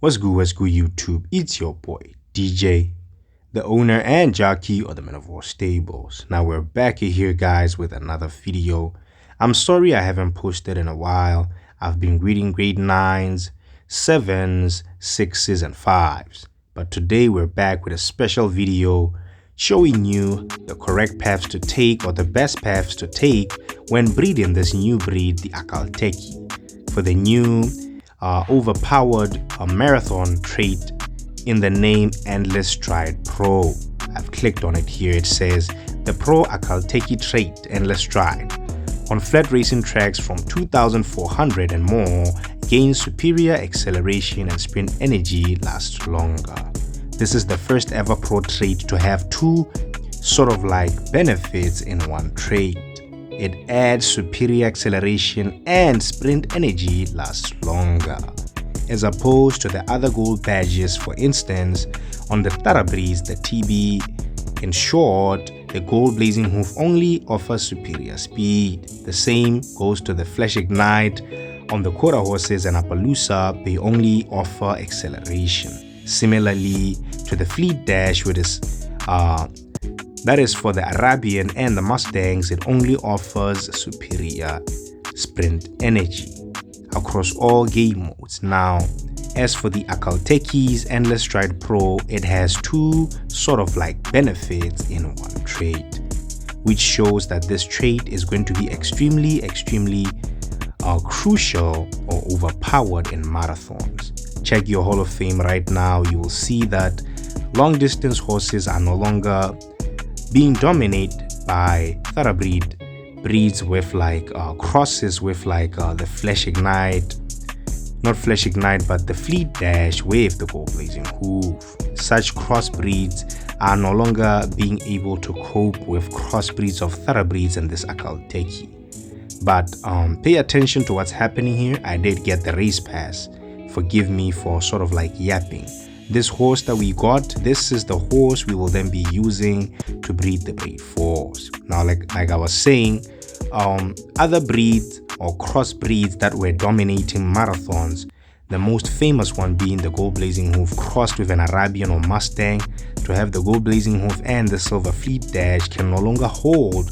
What's good, YouTube? It's your boy, DJ, the owner and jockey of the Men of War Stables. Now we're back here, guys, with another video. I'm sorry I haven't posted in a while. I've been reading grade 9s, 7s, 6s, and 5s. But today we're back with a special video showing you the correct paths to take or the best paths to take when breeding this new breed, the Akhal-Tekes, for the new overpowered marathon trait in the name Endless Stride Pro. I've clicked on it here. It says the Pro Akhal-Tekes trait Endless Stride on flat racing tracks from 2,400 and more gains superior acceleration and sprint energy, lasts longer. This is the first ever pro trait to have two sort of like benefits in one trait. It adds superior acceleration and sprint energy, lasts longer, as opposed to the other gold badges. For instance, on the thoroughbreds, the TB, in short, the gold blazing hoof only offers superior speed. The same goes to the flash ignite. On the quarter horses and Appaloosa, they only offer acceleration. Similarly to the fleet dash, which is that is for the Arabian and the Mustangs, it only offers superior sprint energy across all game modes. Now, as for the Akhal-Tekes Endless Stride Pro, it has two sort of like benefits in one trait, which shows that this trait is going to be extremely crucial or overpowered in marathons. Check your Hall of Fame right now. You will see that long distance horses are no longer being dominated by thoroughbred breeds with like crosses with like the flash ignite, not flash ignite, but the fleet dash with the gold blazing hoof. Such crossbreeds are no longer being able to cope with crossbreeds of thoroughbreds in this Akhal-Tekes. But pay attention to what's happening here. I did get the race pass. Forgive me for sort of like yapping. This horse that we got, this is the horse we will then be using to breed the grade 4s. Now, like I was saying, other breeds or crossbreeds that were dominating marathons, the most famous one being the gold blazing hoof crossed with an Arabian or Mustang. To have the gold blazing hoof and the silver fleet dash can no longer hold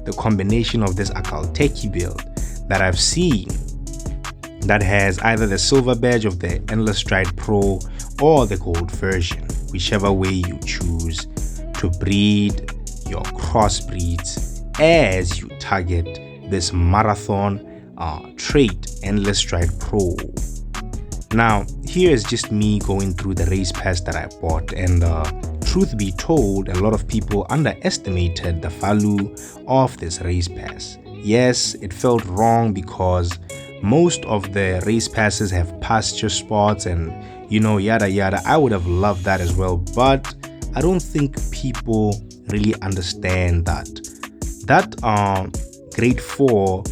the combination of this Akhal-Tekes build that I've seen that has either the silver badge of the Endless Stride Pro or the gold version, whichever way you choose to breed your crossbreeds as you target this marathon trait Endless Stride Pro. Now, here is just me going through the race pass that I bought, and truth be told, a lot of people underestimated the value of this race pass. Yes, it felt wrong because most of the race passes have pasture spots and yada yada. I would have loved that as well, but I don't think people really understand that grade 4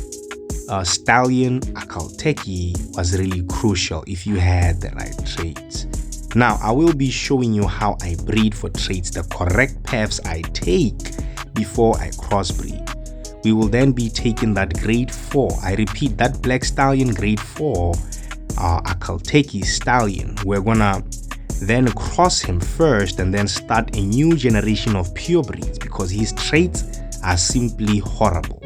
stallion Akhal-Tekes was really crucial if you had the right traits. Now, I will be showing you how I breed for traits, the correct paths I take before I crossbreed. We will then be taking that grade 4. I repeat, that black stallion grade 4 Akhal-Tekes stallion. We're gonna then cross him first and then start a new generation of purebreds because his traits are simply horrible.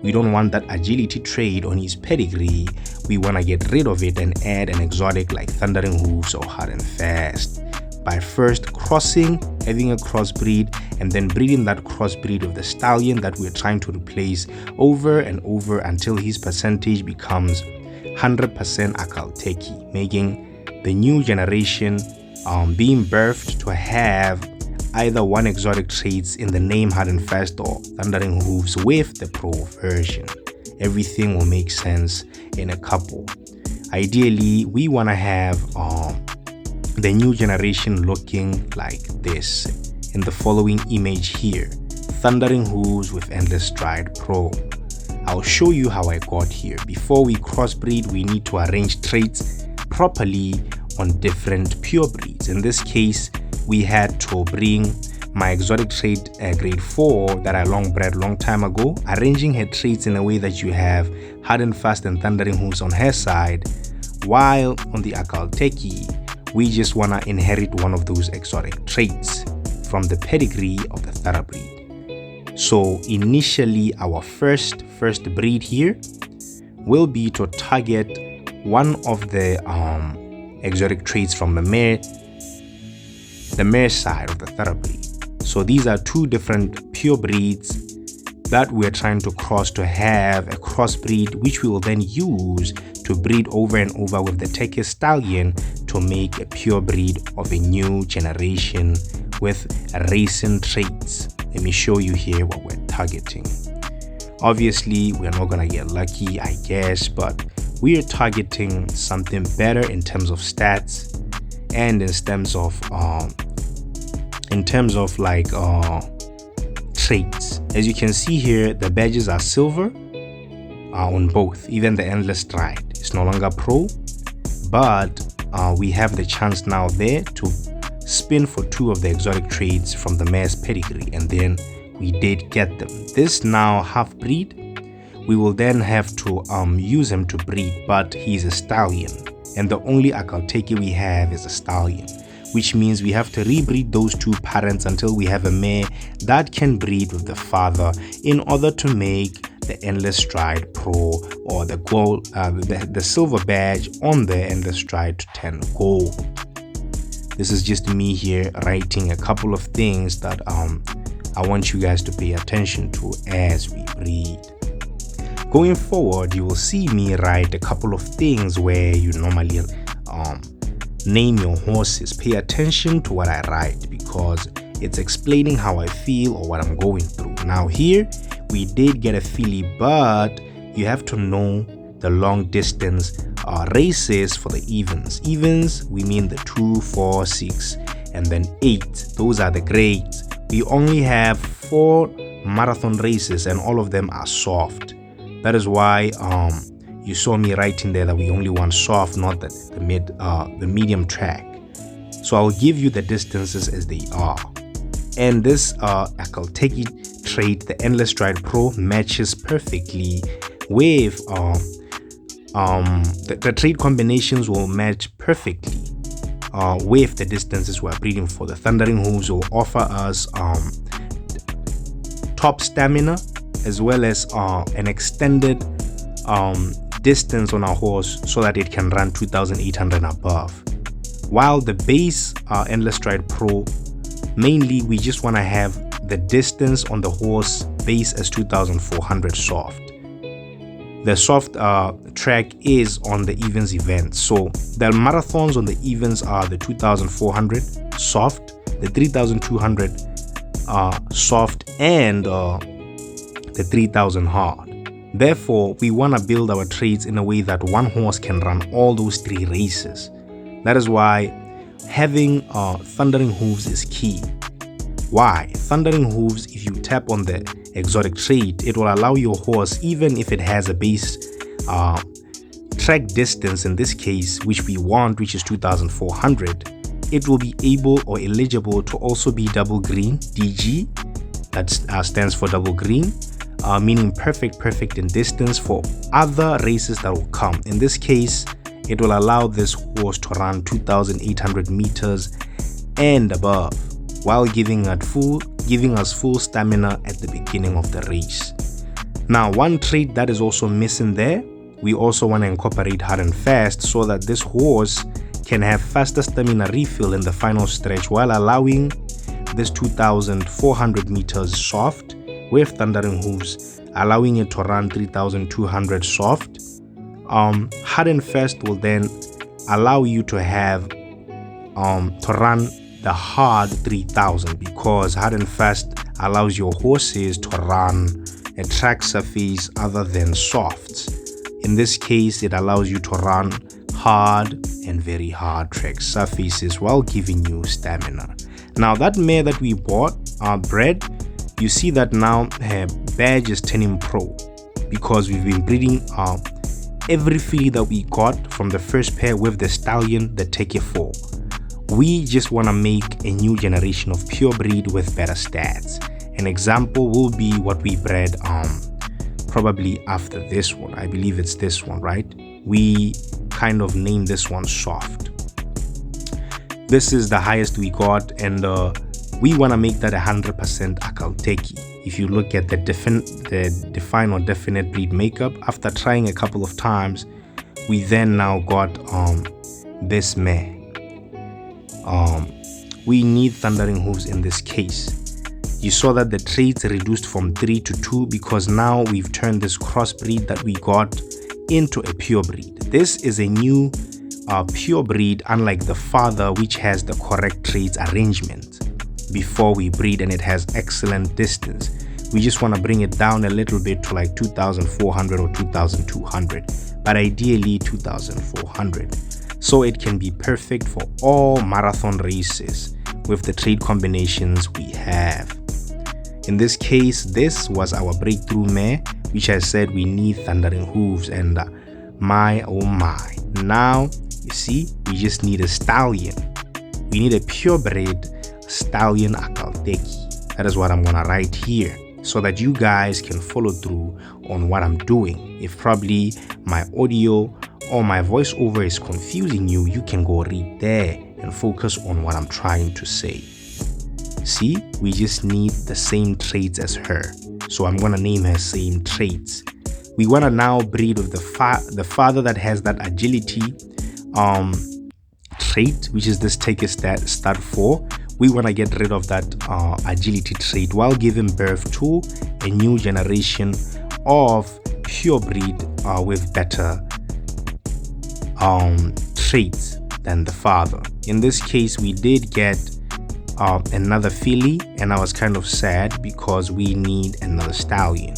We don't want that agility trait on his pedigree. We want to get rid of it and add an exotic like thundering hooves or hard and fast by first crossing, having a crossbreed, and then breeding that crossbreed of the stallion that we're trying to replace over and over until his percentage becomes 100% Akhal-Tekes, making the new generation being birthed to have either one exotic traits in the name hard and fast or thundering hooves with the pro version. Everything will make sense in a couple. Ideally, we want to have the new generation looking like this in the following image here: thundering hooves with Endless Stride Pro. I'll show you how I got here. Before we crossbreed, we need to arrange traits properly on different purebreeds. In this case, we had to bring my exotic trait grade 4 that I long bred long time ago, arranging her traits in a way that you have hard and fast and thundering hooves on her side, while on the Akhal-Tekes we just want to inherit one of those exotic traits from the pedigree of the thoroughbreed. So initially, our first breed here will be to target one of the exotic traits from the mare side of the thoroughbreed. So these are two different pure breeds that we're trying to cross to have a crossbreed, which we will then use to breed over and over with the Tekes stallion to make a pure breed of a new generation with racing traits. Let me show you here what we're targeting. Obviously, we're not gonna get lucky, I guess, but we are targeting something better in terms of stats and in terms of like traits. As you can see here, the badges are silver on both. Even the endless stride is no longer pro, but we have the chance now there to spin for two of the exotic traits from the mare's pedigree, and then we did get them. This now half breed, we will then have to use him to breed, but he's a stallion, and the only Akhal-Tekes we have is a stallion, which means we have to rebreed those two parents until we have a mare that can breed with the father in order to make the endless stride pro, or the gold, the silver badge on the endless stride to 10 gold. This is just me here writing a couple of things that I want you guys to pay attention to as we breed. Going forward, you will see me write a couple of things where you normally name your horses. Pay attention to what I write because it's explaining how I feel or what I'm going through. Now here, we did get a filly, but you have to know the long distance races for the evens. Evens, we mean the 2, 4, 6, and then 8. Those are the grades. We only have 4 marathon races and all of them are soft. That is why you saw me writing there that we only want soft, not the medium track. So I'll give you the distances as they are. And this Akhal-Tekes trait, the Endless Stride Pro, matches perfectly with the trait combinations will match perfectly with the distances we're breeding for. The Thundering Hooves will offer us top stamina as well as an extended distance on our horse so that it can run 2,800 and above. While the base Endless Stride Pro, mainly we just want to have the distance on the horse base as 2,400 soft. The soft track is on the evens event. So the marathons on the evens are the 2,400 soft, the 3,200 soft, and the 3,000 hard. Therefore, we want to build our traits in a way that one horse can run all those 3 races. That is why having Thundering Hooves is key. Why? Thundering Hooves, if you tap on the exotic trait, it will allow your horse, even if it has a base track distance in this case, which we want, which is 2,400, it will be able or eligible to also be double green, DG, that stands for double green, meaning perfect in distance for other races that will come. In this case, it will allow this horse to run 2,800 meters and above, while giving us full stamina at the beginning of the race. Now, one trait that is also missing there, we also want to incorporate hard and fast so that this horse can have faster stamina refill in the final stretch while allowing this 2,400 meters soft with Thundering Hooves, allowing it to run 3,200 soft. Hard and fast will then allow you to have to run the hard 3,000, because hard and fast allows your horses to run a track surface other than softs. In this case, it allows you to run hard and very hard track surfaces while giving you stamina. Now, that mare that we bought, bred, you see that now her badge is turning pro because we've been breeding every filly that we got from the first pair with the stallion, the Tekes 4. We just want to make a new generation of pure breed with better stats. An example will be what we bred probably after this one. I believe it's this one, right? We kind of named this one soft. This is the highest we got, and we want to make that 100% Akhal-Tekes. If you look at the define or definite breed makeup, after trying a couple of times, we then now got this mare. We need thundering hooves in this case. You saw that the traits reduced from 3 to 2 because now we've turned this crossbreed that we got into a pure breed. This is a new pure breed, unlike the father, which has the correct traits arrangement before we breed, and it has excellent distance. We just want to bring it down a little bit to like 2,400 or 2,200, but ideally 2,400, so it can be perfect for all marathon races with the trait combinations we have. In this case, this was our breakthrough mare, which I said we need thundering hooves, and my oh my. Now you see, we just need a stallion. We need a purebred stallion Akhal-Tekes. That is what I'm gonna write here, so that you guys can follow through on what I'm doing. If probably my audio or my voiceover is confusing you, you can go read there and focus on what I'm trying to say. See, we just need the same traits as her, so I'm gonna name her same traits. We wanna now breed with the father that has that agility trait, which is this take a stat 4. We want to get rid of that agility trait while giving birth to a new generation of pure breed with better traits than the father. In this case, we did get another filly, and I was kind of sad because we need another stallion.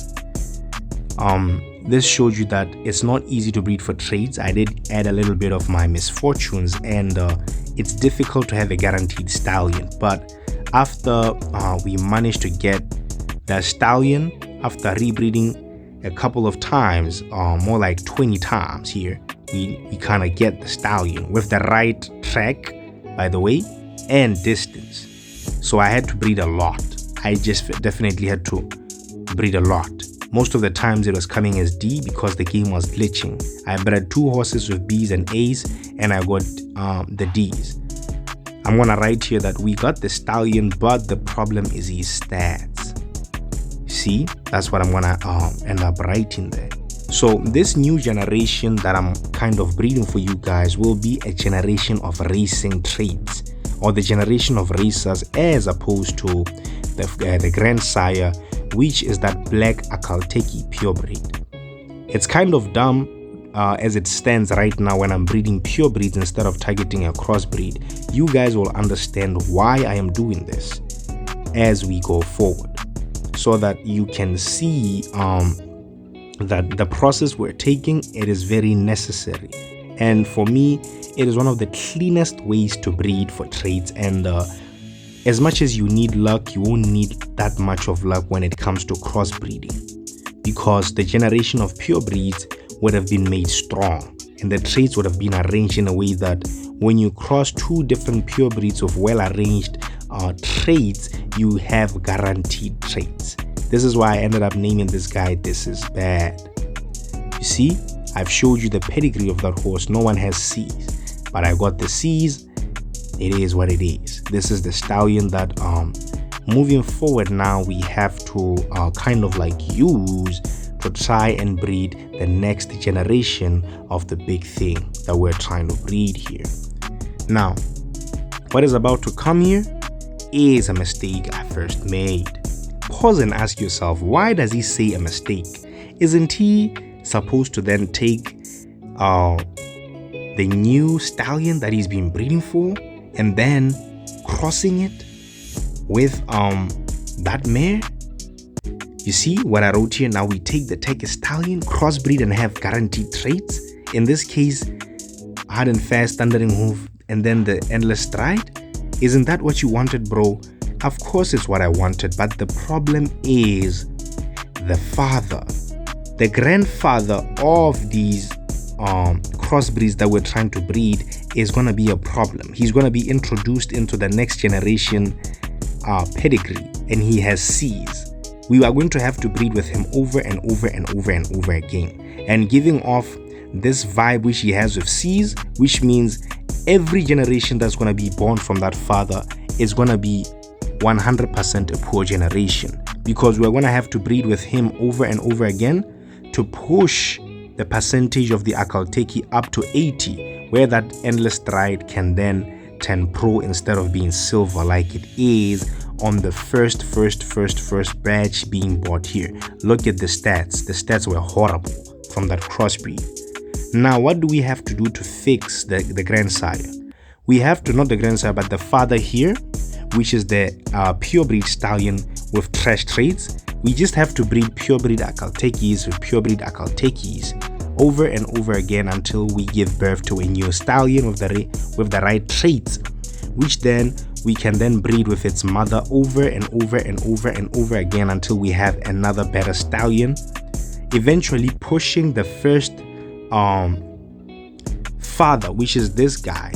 This showed you that it's not easy to breed for traits. I did add a little bit of my misfortunes, and it's difficult to have a guaranteed stallion. But after we managed to get the stallion, after rebreeding a couple of times, more like 20 times here, we kind of get the stallion with the right track, by the way, and distance. So I had to breed a lot. I just definitely had to breed a lot. Most of the times it was coming as D because the game was glitching. I bred 2 horses with B's and A's, and I got the D's. I'm gonna write here that we got the stallion, but the problem is his stats. See, that's what I'm gonna end up writing there. So this new generation that I'm kind of breeding for you guys will be a generation of racing traits, or the generation of racers, as opposed to the grandsire, which is that black Akhal-Tekes purebred. It's kind of dumb as it stands right now when I'm breeding purebreeds instead of targeting a crossbreed. You guys will understand why I am doing this as we go forward, so that you can see that the process we're taking, it is very necessary. And for me, it is one of the cleanest ways to breed for traits. And as much as you need luck, you won't need that much of luck when it comes to crossbreeding, because the generation of purebreeds would have been made strong, and the traits would have been arranged in a way that when you cross 2 different purebreeds of well-arranged traits, you have guaranteed traits. This is why I ended up naming this guy This Is Bad. You see, I've showed you the pedigree of that horse. No one has C's, but I got the C's. It is what it is. This is the stallion that moving forward now we have to kind of like use to try and breed the next generation of the big thing that we're trying to breed here. Now, what is about to come here is a mistake I first made. Pause and ask yourself, why does he say a mistake? Isn't he supposed to then take the new stallion that he's been breeding for and then crossing it with that mare? You see what I wrote here? Now we take the Tekes stallion, crossbreed, and have guaranteed traits. In this case, hard and fast, thundering hoof, and then the endless stride. Isn't that what you wanted, bro? Of course it's what I wanted, but the problem is the father, the grandfather of these crossbreeds that we're trying to breed is going to be a problem. He's going to be introduced into the next generation pedigree, and he has C's. We are going to have to breed with him over and over and over and over again, and giving off this vibe which he has with C's, which means every generation that's going to be born from that father is going to be 100% a poor generation, because we're going to have to breed with him over and over again to push the percentage of the Akhal-Tekes up to 80, where that endless stride can then turn pro instead of being silver like it is on the first batch being bought here. Look at the stats. The stats were horrible from that crossbreed. Now, what do we have to do to fix the grandsire? We have to, not the grandsire, but the father here, which is the purebred stallion with trash traits. We just have to breed purebred Akhal-Tekes with purebred Akhal-Tekes over and over again until we give birth to a new stallion with the right traits, which then we can then breed with its mother over and over again until we have another better stallion, eventually pushing the first father, which is this guy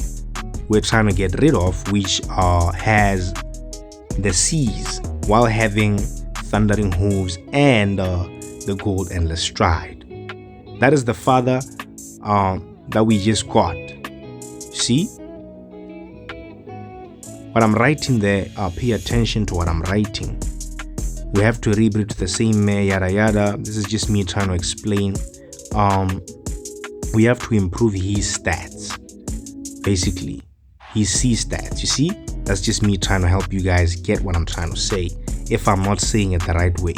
we're trying to get rid of, which has the C's while having thundering hooves and the gold endless stride. That is the father that we just got. See what I'm writing there? Pay attention to what I'm writing. We have to rebreed the same mare, yada yada. This is just me trying to explain. We have to improve his stats, basically his C stats. You see, that's just me trying to help you guys get what I'm trying to say, if I'm not saying it the right way.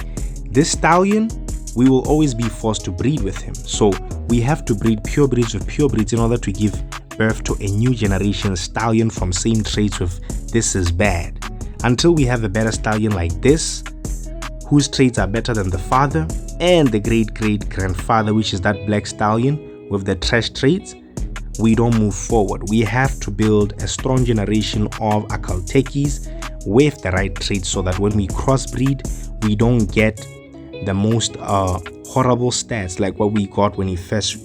This stallion, we will always be forced to breed with him, so we have to breed purebreeds with purebreeds in order to give birth to a new generation stallion from same traits with this is bad, until we have a better stallion like this, whose traits are better than the father and the great grandfather, which is that black stallion with the trash traits. We don't move forward. We have to build a strong generation of Akhal-Tekes with the right traits, so that when we crossbreed, we don't get the most horrible stats like what we got when he first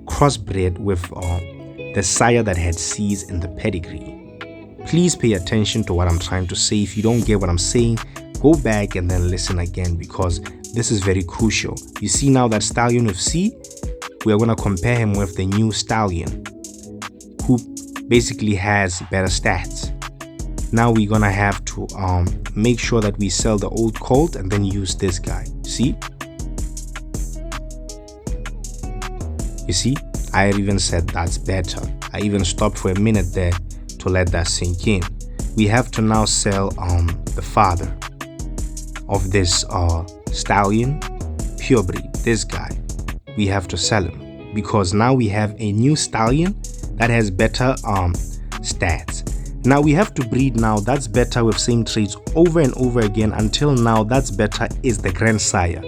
crossbred with the sire that had C's in the pedigree. Please pay attention to what I'm trying to say. If you don't get what I'm saying, go back and then listen again, because this is very crucial. You see now that stallion with C, we are going to compare him with the new stallion who basically has better stats. Now we're going to have to make sure that we sell the old colt and then use this guy. See? You see? I even said that's better. I even stopped for a minute there to let that sink in. We have to now sell the father of this stallion, purebred, this guy. We have to sell him, because now we have a new stallion that has better stats. Now we have to breed now that's better with same traits over and over again until now that's better is the grandsire,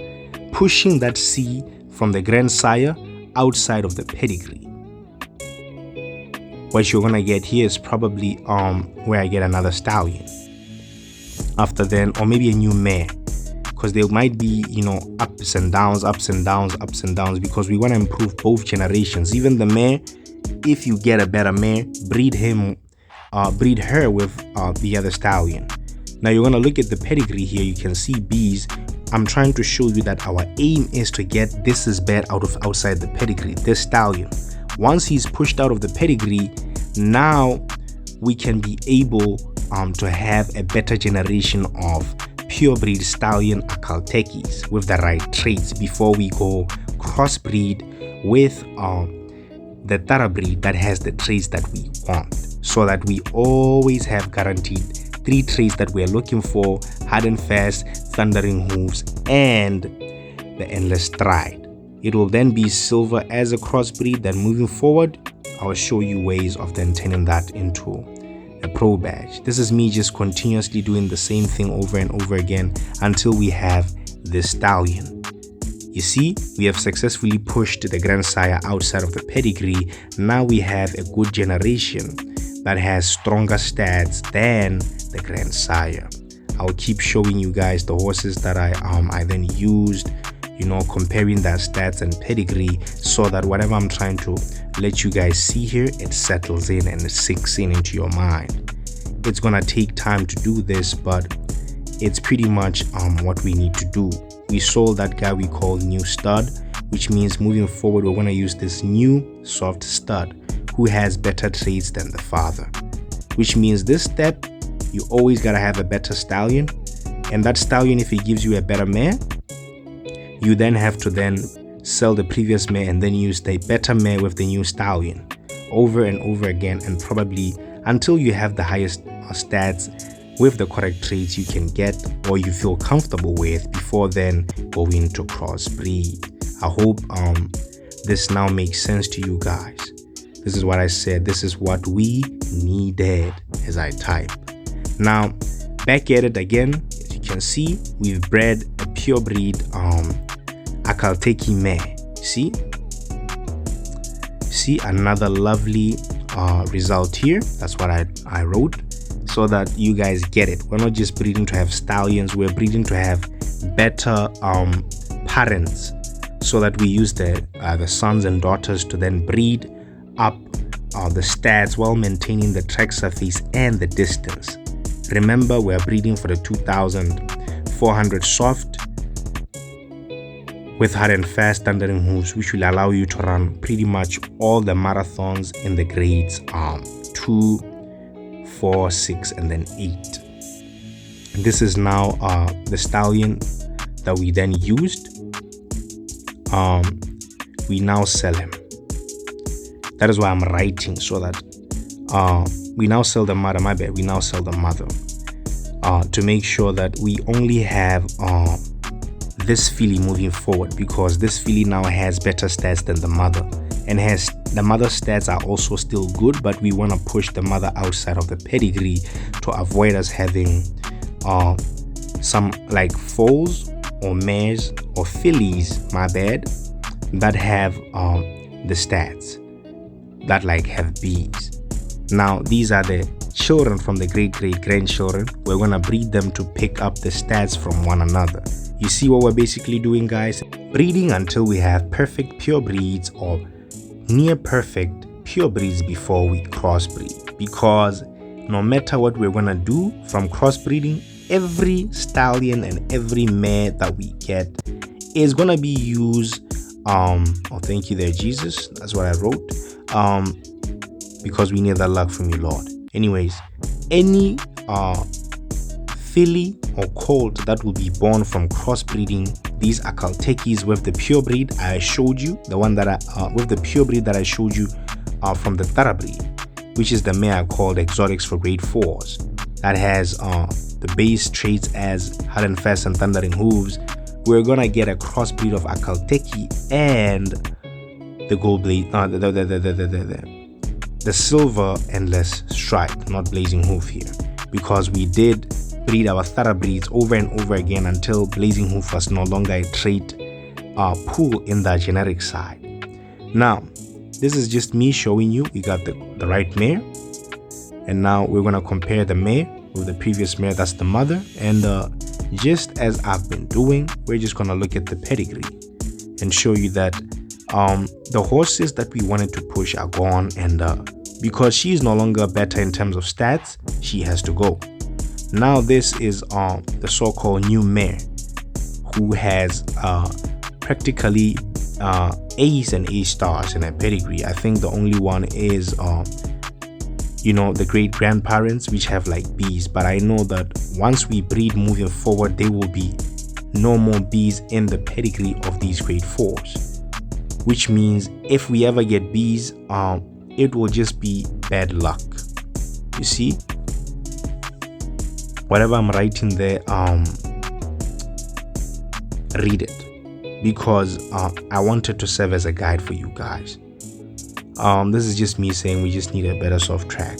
pushing that C from the grandsire outside of the pedigree. What you're gonna get here is probably where I get another stallion after then, or maybe a new mare, because there might be, you know, ups and downs, because we want to improve both generations. Even the mare, if you get a better mare, breed her with the other stallion. Now you're gonna look at the pedigree here. You can see B's. I'm trying to show you that our aim is to get this is bad outside the pedigree, this stallion. Once he's pushed out of the pedigree, now we can be able to have a better generation of purebred stallion Akhal-Tekes with the right traits before we go crossbreed with the thoroughbred that has the traits that we want, so that we always have guaranteed 3 traits that we're looking for: hard and fast, thundering hooves, and the endless stride. It will then be silver as a crossbreed. Then moving forward, I'll show you ways of then turning that into a pro badge. This is me just continuously doing the same thing over and over again until we have this stallion. You see, we have successfully pushed the grandsire outside of the pedigree. Now we have a good generation that has stronger stats than the grandsire. I'll keep showing you guys the horses that I then used, you know, comparing their stats and pedigree, so that whatever I'm trying to let you guys see here, it settles in and it sinks in into your mind. It's gonna take time to do this, but it's pretty much what we need to do. We sold that guy we call new stud, which means moving forward we're gonna use this new soft stud who has better traits than the father, which means this step, you always gotta have a better stallion. And that stallion, if it gives you a better mare, you then have to then sell the previous mare and then use the better mare with the new stallion over and over again, and probably until you have the highest stats with the correct traits you can get or you feel comfortable with before then going to crossbreed. I hope this now makes sense to you guys. This is what I said. This is what we needed as I type. Now, back at it again. As you can see, we've bred a pure breed Akhal-Tekes mare. See another lovely result here. That's what I wrote, so that you guys get it. We're not just breeding to have stallions, we're breeding to have better parents, so that we use the sons and daughters to then breed up the stats while maintaining the track surface and the distance. Remember, we're breeding for the 2400 soft with hard and fast thundering hooves, which will allow you to run pretty much all the marathons in the grades 2, 4, 6, and then 8. This is now the stallion that we then used. We now sell him. That is why I'm writing, so that we now sell the mother. My bad. We now sell the mother to make sure that we only have this filly moving forward, because this filly now has better stats than the mother, and has the mother's stats are also still good, but we want to push the mother outside of the pedigree to avoid us having some like foals or mares or fillies, my bad, that have the stats that like have bees. Now these are the children from the great grandchildren. We're gonna breed them to pick up the stats from one another. You see what we're basically doing, guys? Breeding until we have perfect pure breeds or near perfect pure breeds before we crossbreed, because no matter what we're gonna do from crossbreeding, every stallion and every mare that we get is gonna be used oh, thank you there, Jesus. That's what I wrote. Because we need that luck from you, Lord. Anyways, any filly or colt that will be born from crossbreeding these Akhal-Tekes with the pure breed I showed you, the one that with the pure breed that I showed you from the thoroughbreed, which is the mare I called Exotics for grade 4s, that has the base traits as hard and fast and thundering hooves. We're gonna get a crossbreed of Akhal-Tekes and the gold blade, the silver endless stripe, not blazing hoof here, because we did breed our thoroughbreds over and over again until blazing hoof was no longer a trait pool in the generic side. Now, this is just me showing you we got the right mare, and now we're gonna compare the mare with the previous mare, that's the mother, and just as I've been doing, we're just gonna look at the pedigree and show you that the horses that we wanted to push are gone, and because she is no longer better in terms of stats, she has to go. Now this is the so-called new mare, who has practically A's and A stars in her pedigree. I think the only one is the great grandparents, which have like B's, but I know that once we breed moving forward, there will be no more B's in the pedigree of these grade 4s, which means if we ever get B's, it will just be bad luck. You see, whatever I'm writing there, read it, because I wanted to serve as a guide for you guys. This is just me saying we just need a better soft track.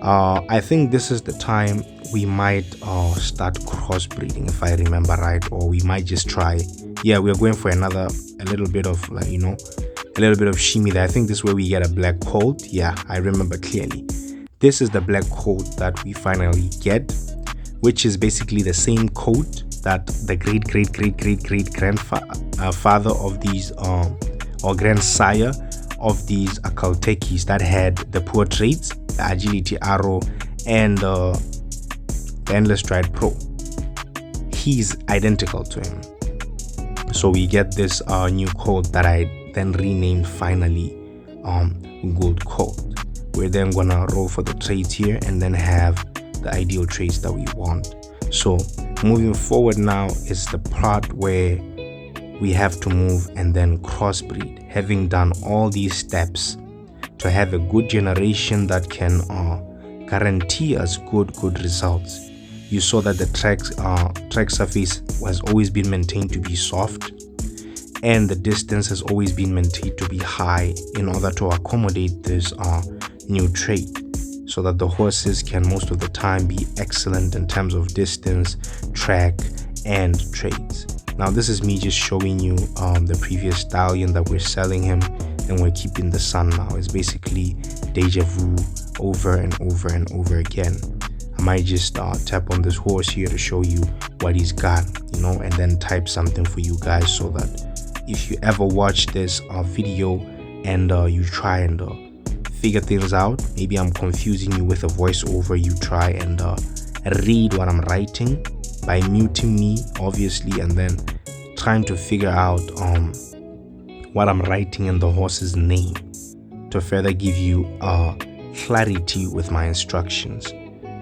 I think this is the time we might start crossbreeding, if I remember right, or we might just try. Yeah, we're going for a little bit of like, a little bit of shimmy there. I think this is where we get a black coat. Yeah, I remember clearly. This is the black coat that we finally get, which is basically the same coat that the great grandfather of these or grandsire of these Akhal-Tekes that had the poor traits, the agility arrow, and the endless stride pro. He's identical to him. So we get this new coat that I then renamed finally gold coat. We're then gonna roll for the traits here and then have the ideal traits that we want. So moving forward now is the part where we have to move and then crossbreed, having done all these steps to have a good generation that can guarantee us good results. You saw that the track surface has always been maintained to be soft, and the distance has always been maintained to be high in order to accommodate this new trait, so that the horses can most of the time be excellent in terms of distance, track, and traits. Now this is me just showing you the previous stallion that we're selling him and we're keeping the sun now. It's basically deja vu over and over and over again. I might just tap on this horse here to show you what he's got, you know, and then type something for you guys, so that if you ever watch this video and you try and figure things out, maybe I'm confusing you with a voiceover, you try and read what I'm writing by muting me obviously, and then trying to figure out what I'm writing in the horse's name to further give you clarity with my instructions.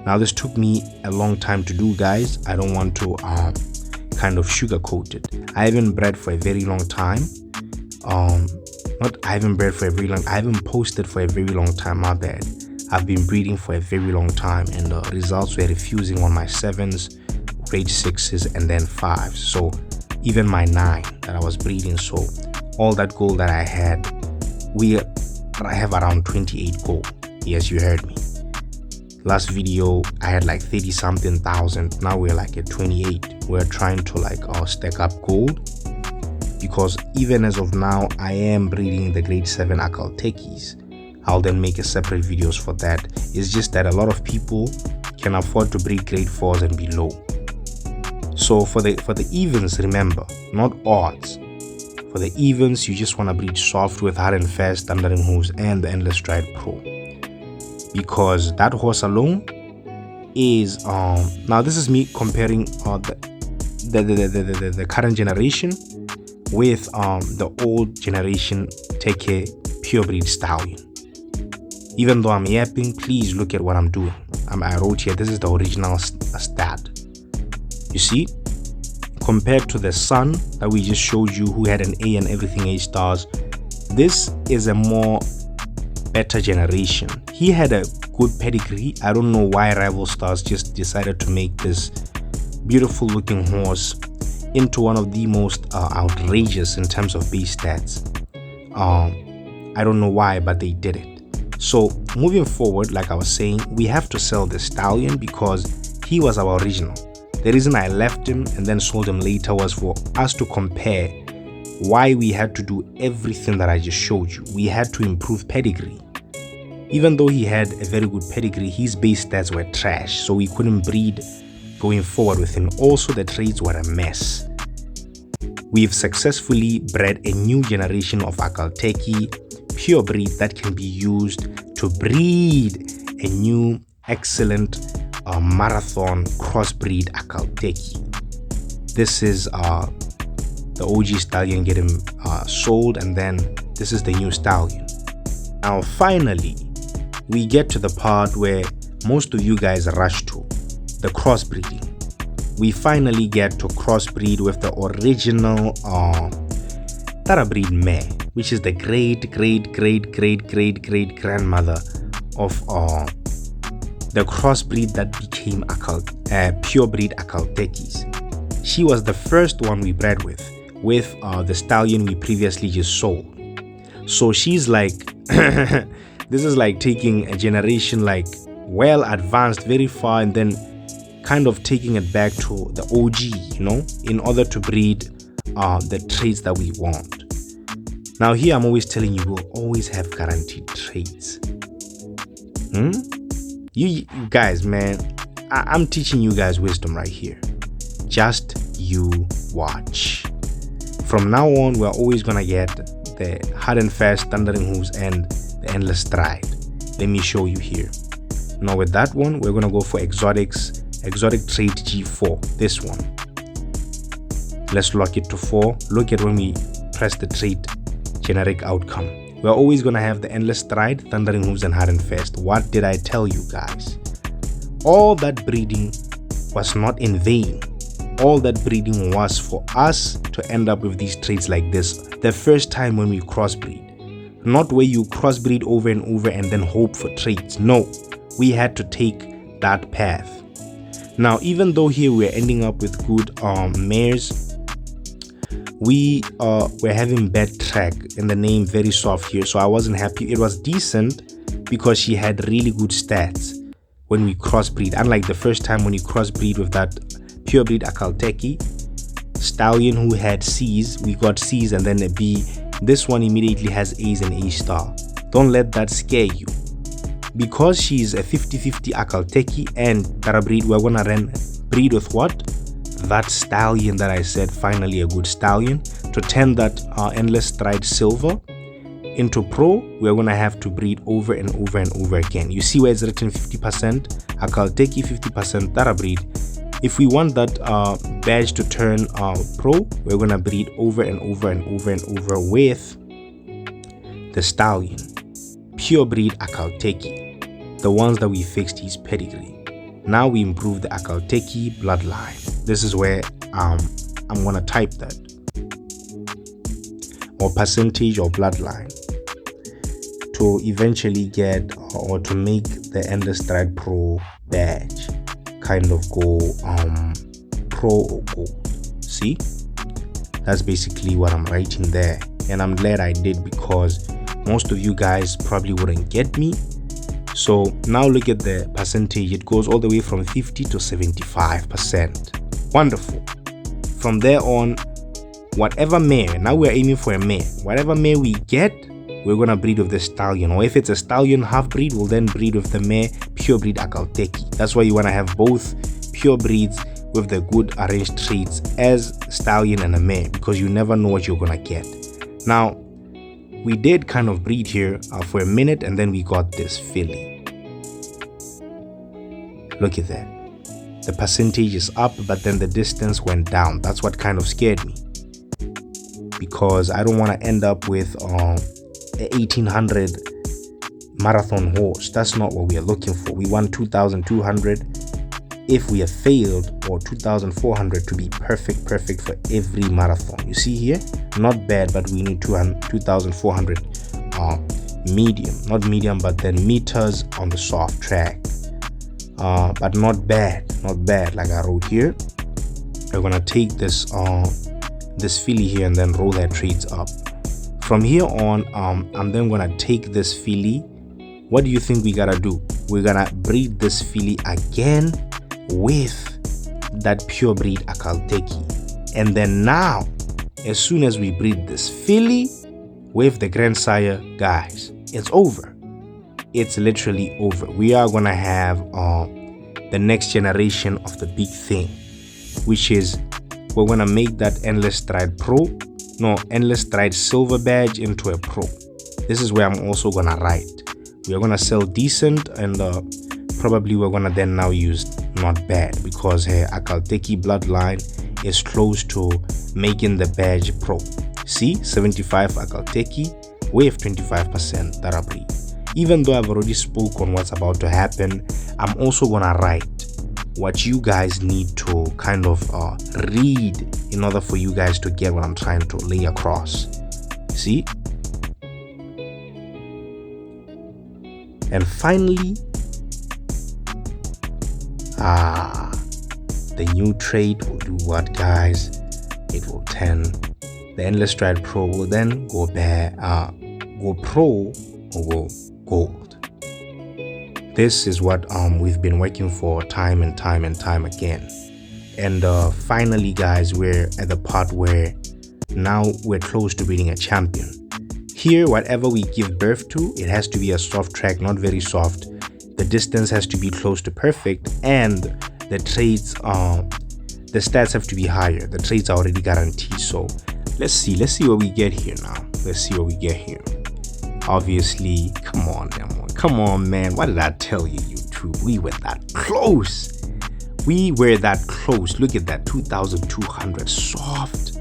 Now this took me a long time to do, guys. I don't want to kind of sugarcoat it. I haven't bred for a very long time. I haven't posted for a very long time, my bad. I've been breeding for a very long time, and the results were refusing on my 7s, grade 6s, and then 5s. So even my 9 that I was breeding, so all that gold that I had, I have around 28 gold. Yes, you heard me. Last video I had like 30 something thousand. Now we're like at 28. We're trying to like stack up gold, because even as of now I am breeding the grade 7 Akhal-Tekes. I'll then make a separate videos for that. It's just that a lot of people can afford to breed grade 4s and below. So for the evens, remember, not odds. For the evens, you just want to breed soft with hard and fast, thundering hooves, and the Endless Stride Pro, because that horse alone is now this is me comparing the current generation with the old generation Teke purebred stallion. Even though I'm yapping, please look at what I'm doing. I wrote here, this is the original stat. You see, compared to the son that we just showed you, who had an A and everything A stars, this is a more better generation. He had a good pedigree. I don't know why Rival Stars just decided to make this beautiful looking horse into one of the most outrageous in terms of base stats. I don't know why, but they did it. So moving forward, like I was saying, we have to sell the stallion because he was our original. The reason I left him and then sold him later was for us to compare why we had to do everything that I just showed you. We had to improve pedigree. Even though he had a very good pedigree, his base stats were trash, so we couldn't breed going forward with him. Also, the traits were a mess. We've successfully bred a new generation of Akhal-Tekes purebred that can be used to breed a new excellent marathon crossbreed Akhal-Tekes. This is the OG stallion getting sold, and then this is the new stallion. Now finally we get to the part where most of you guys rush to, the crossbreeding. We finally get to crossbreed with the original thoroughbred mare, which is the great grandmother of the crossbreed that became purebred Akhal-Tekes. She was the first one we bred with the stallion we previously just sold. So she's like this is like taking a generation like well advanced very far, and then kind of taking it back to the OG, you know, in order to breed the traits that we want. Now here I'm always telling you, we'll always have guaranteed traits. You guys, man, I'm teaching you guys wisdom right here. Just you watch. From now on, we're always gonna get the hard and fast thundering hooves and the endless stride. Let me show you here. Now with that one, we're gonna go for exotic trait G4, this one. Let's lock it to 4. Look at when we press the trait generic outcome. We're always gonna have the endless stride, thundering hooves, and hardened fist. What did I tell you guys? All that breeding was not in vain. All that breeding was for us to end up with these traits like this the first time when we crossbreed. Not where you crossbreed over and over and then hope for traits. No, we had to take that path. Now, even though here we're ending up with good mares, we're having bad track in the name very soft here, so I wasn't happy. It was decent because she had really good stats when we crossbreed, unlike the first time when you crossbreed with that purebreed Akhal-Tekes stallion who had C's. We got C's and then a B. This one immediately has A's and A star. Don't let that scare you. Because she's a 50-50 Akhal-Tekes and thoroughbreed, we're gonna breed with what? That stallion that I said, finally a good stallion. To turn that endless stride silver into pro, we're gonna have to breed over and over and over again. You see where it's written 50% Akhal-Tekes, 50% thoroughbreed. If we want that badge to turn pro, we're gonna breed over and over and over and over with the stallion, purebreed Akhal-Tekes, the ones that we fixed his pedigree. Now we improve the Akhal-Tekes bloodline. This is where I'm gonna type that, or percentage or bloodline, to eventually get or to make the Endless Stride Pro badge kind of go pro or gold. See, that's basically what I'm writing there, and I'm glad I did because most of you guys probably wouldn't get me. So now look at the percentage. It goes all the way from 50 to 75%. Wonderful. From there on, whatever mare, now we're aiming for a mare, whatever mare we get, we're gonna breed with the stallion. Or if it's a stallion half breed, we'll then breed with the mare purebreed Akhal-Tekes. That's why you wanna have both pure breeds with the good arranged traits as stallion and a mare, because you never know what you're gonna get. Now we did kind of breed here for a minute, and then we got this filly. Look at that. The percentage is up, but then the distance went down. That's what kind of scared me, because I don't want to end up with a 1800 marathon horse. That's not what we are looking for. We want 2200 if we have failed, or 2400 to be perfect for every marathon. You see here, not bad, but we need 2400 medium, not medium, but then meters on the soft track. But not bad like I wrote here. We're gonna take this this filly here and then roll her traits up. From here on, I'm then gonna take this filly. What do you think we gotta do? We're gonna breed this filly again with that purebreed Akhal-Tekes, and then now, as soon as we breed this filly with the grandsire, guys, it's over. It's literally over. We are gonna have the next generation of the big thing, which is we're gonna make that Endless Stride Endless Stride silver badge into a pro. This is where I'm also gonna write. We are gonna sell decent, and probably we're gonna then now use not bad, because her Akhal-Tekes bloodline is close to making the badge pro. See, 75 Akhal-Tekes with 25% thoroughbreed. Even though I've already spoke on what's about to happen, I'm also gonna write what you guys need to kind of read in order for you guys to get what I'm trying to lay across. See? And finally, the new trait will do what, guys? It will turn the Endless Stride Pro will then go pro or go gold. This is what we've been working for time and time again. And finally, guys, we're at the part where now we're close to breeding a champion. Here, whatever we give birth to, it has to be a soft track, not very soft. The distance has to be close to perfect, and the traits, the stats have to be higher. The traits are already guaranteed. So let's see what we get here now. Let's see what we get here. Obviously, come on, man. What did I tell you, YouTube? We were that close. Look at that, 2200 soft,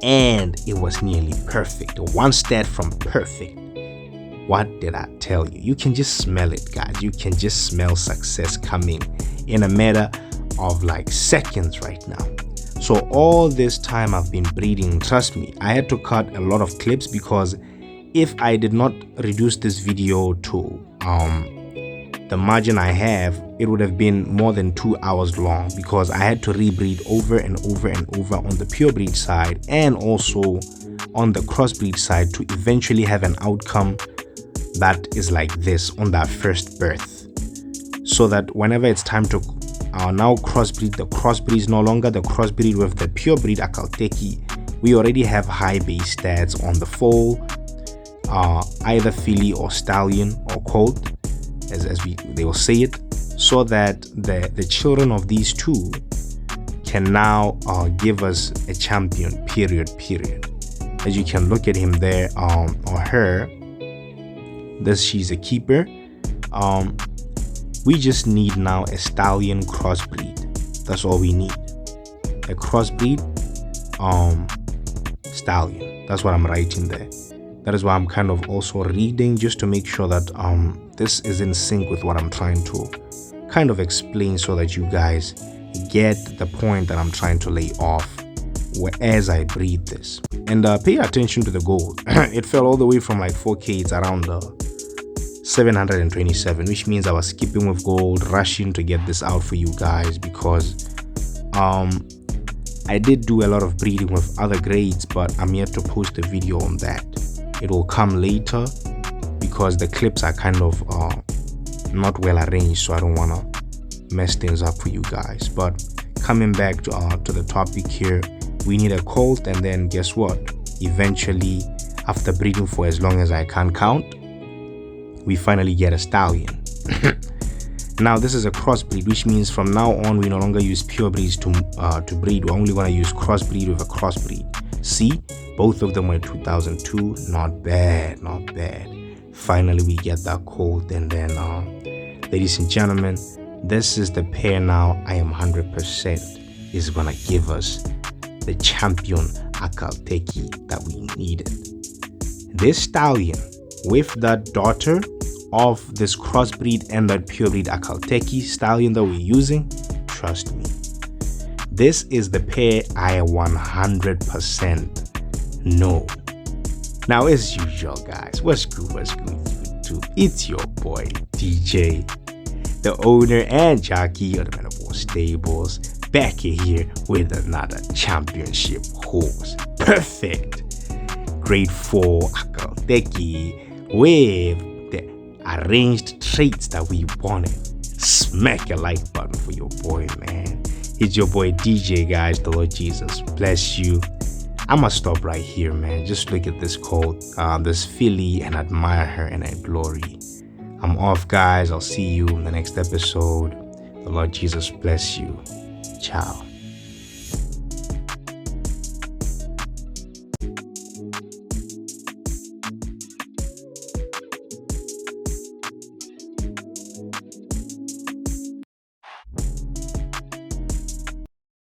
and it was nearly perfect. One stat from perfect. What did I tell you? You can just smell it, guys. You can just smell success coming in a matter of like seconds right now. So all this time I've been breeding, trust me, I had to cut a lot of clips because if I did not reduce this video to the margin I have, it would have been more than 2 hours long because I had to rebreed over and over and over on the purebreed side and also on the crossbreed side to eventually have an outcome that is like this on that first birth, so that whenever it's time to now crossbreed, the crossbreed is no longer the crossbreed with the purebreed Akhal-Tekes. We already have high base stats on the foal, either filly or stallion or colt, as they will say it, so that the children of these two can now give us a champion, period. As you can look at him there, or her, she's a keeper. We just need now a stallion crossbreed. That's all we need, a crossbreed stallion. That's what I'm writing there. That is why I'm kind of also reading, just to make sure that this is in sync with what I'm trying to kind of explain, so that you guys get the point that I'm trying to lay off as I breed this. And pay attention to the gold. It fell all the way from like 4K. It's around 727, which means I was skipping with gold, rushing to get this out for you guys because I did do a lot of breeding with other grades, but I'm yet to post a video on that. It will come later because the clips are kind of not well arranged, so I don't want to mess things up for you guys. But coming back to the topic here, we need a colt, and then guess what? Eventually, after breeding for as long as I can count, we finally get a stallion. Now this is a crossbreed, which means from now on we no longer use purebreeds to breed. We're only going to use crossbreed with a crossbreed. See, both of them were 2002. Not bad. Finally we get that colt, and then ladies and gentlemen, this is the pair now. I am 100% is gonna give us the champion Akhal-Tekes that we needed. This stallion with that daughter of this crossbreed and that purebreed Akhal-Tekes stallion that we're using, trust me, this is the pair I 100% know. Now, as usual, guys, what's good YouTube? It's your boy DJ, the owner and jockey of the Men of War Stables, back here with another championship horse. Perfect grade 4 Akhal-Tekes with the arranged traits that we wanted. Smack a like button for your boy, man. It's your boy DJ, guys. The Lord Jesus bless you. I'ma stop right here, man. Just look at this colt, this filly, and admire her in her glory. I'm off, guys. I'll see you in the next episode. The Lord Jesus bless you. Ciao.